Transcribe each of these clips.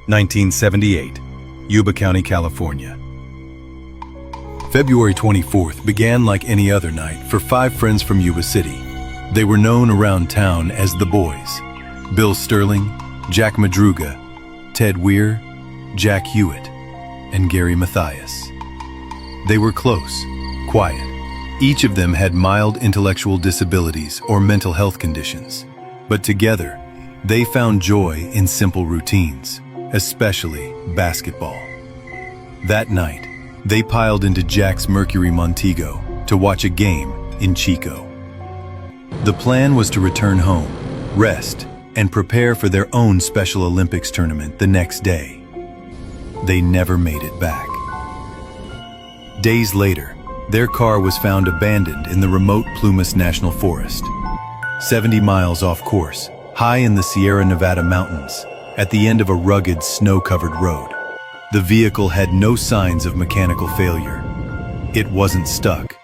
1978, Yuba County, California. February 24th began like any other night for 5 friends from Yuba City. They were known around town as the Boys: Bill Sterling, Jack Madruga, Ted Weir, Jack Hewitt, and Gary Mathias. They were close, quiet. Each of them had mild intellectual disabilities or mental health conditions, but together, they found joy in simple routines, especially basketball. That night, they piled into Jack's Mercury Montego to watch a game in Chico. The plan was to return home, rest, and prepare for their own Special Olympics tournament the next day. They never made it back. Days later, their car was found abandoned in the remote Plumas National Forest, 70 miles off course, high in the Sierra Nevada mountains, at the end of a rugged, snow-covered road. The vehicle had no signs of mechanical failure. It wasn't stuck.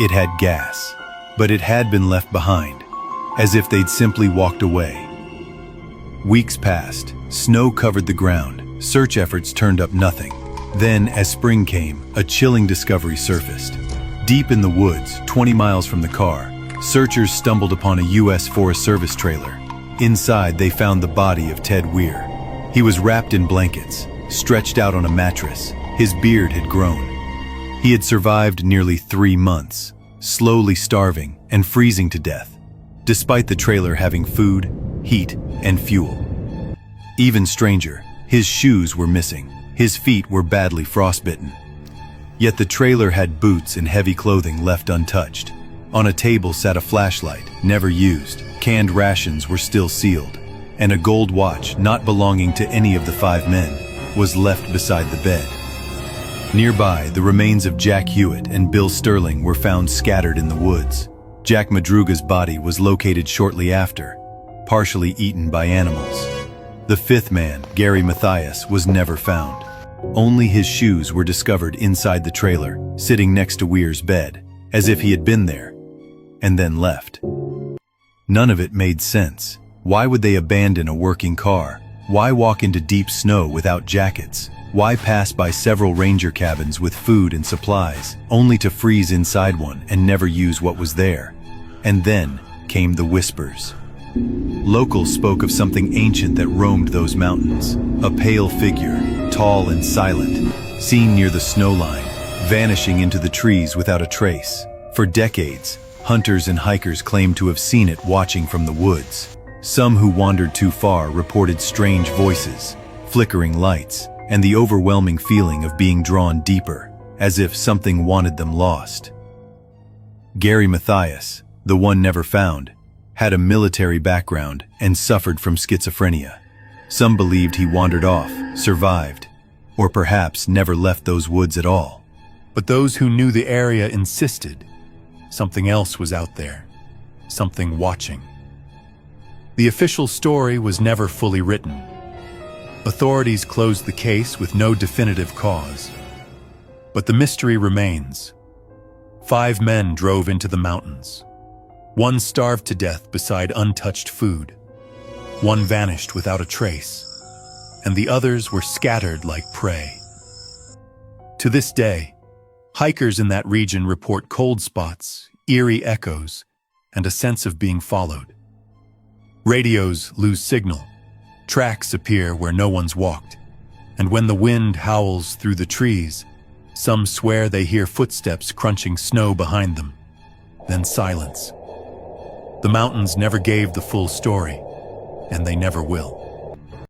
It had gas, but it had been left behind, as if they'd simply walked away. Weeks passed, snow covered the ground, search efforts turned up nothing. Then, as spring came, a chilling discovery surfaced. Deep in the woods, 20 miles from the car, searchers stumbled upon a U.S. Forest Service trailer. Inside, they found the body of Ted Weir. He was wrapped in blankets, stretched out on a mattress. His beard had grown. He had survived nearly 3 months, slowly starving and freezing to death, despite the trailer having food, heat, and fuel. Even stranger, his shoes were missing. His feet were badly frostbitten. Yet the trailer had boots and heavy clothing left untouched. On a table sat a flashlight, never used. Canned rations were still sealed, and a gold watch, not belonging to any of the 5 men, was left beside the bed. Nearby, the remains of Jack Hewitt and Bill Sterling were found scattered in the woods. Jack Madruga's body was located shortly after, partially eaten by animals. The 5th man, Gary Mathias, was never found. Only his shoes were discovered inside the trailer, sitting next to Weir's bed, as if he had been there, and then left. None of it made sense. Why would they abandon a working car? Why walk into deep snow without jackets? Why pass by several ranger cabins with food and supplies, only to freeze inside one and never use what was there? And then came the whispers. Locals spoke of something ancient that roamed those mountains. A pale figure, tall and silent, seen near the snow line, vanishing into the trees without a trace. For decades, hunters and hikers claimed to have seen it watching from the woods. Some who wandered too far reported strange voices, flickering lights, and the overwhelming feeling of being drawn deeper, as if something wanted them lost. Gary Mathias, the one never found, had a military background and suffered from schizophrenia. Some believed he wandered off, survived, or perhaps never left those woods at all. But those who knew the area insisted something else was out there, something watching. The official story was never fully written. Authorities closed the case with no definitive cause. But the mystery remains. 5 men drove into the mountains. 1 starved to death beside untouched food. 1 vanished without a trace, and the others were scattered like prey. To this day, hikers in that region report cold spots, eerie echoes, and a sense of being followed. Radios lose signal, tracks appear where no one's walked, and when the wind howls through the trees, some swear they hear footsteps crunching snow behind them. Then silence. The mountains never gave the full story, and they never will.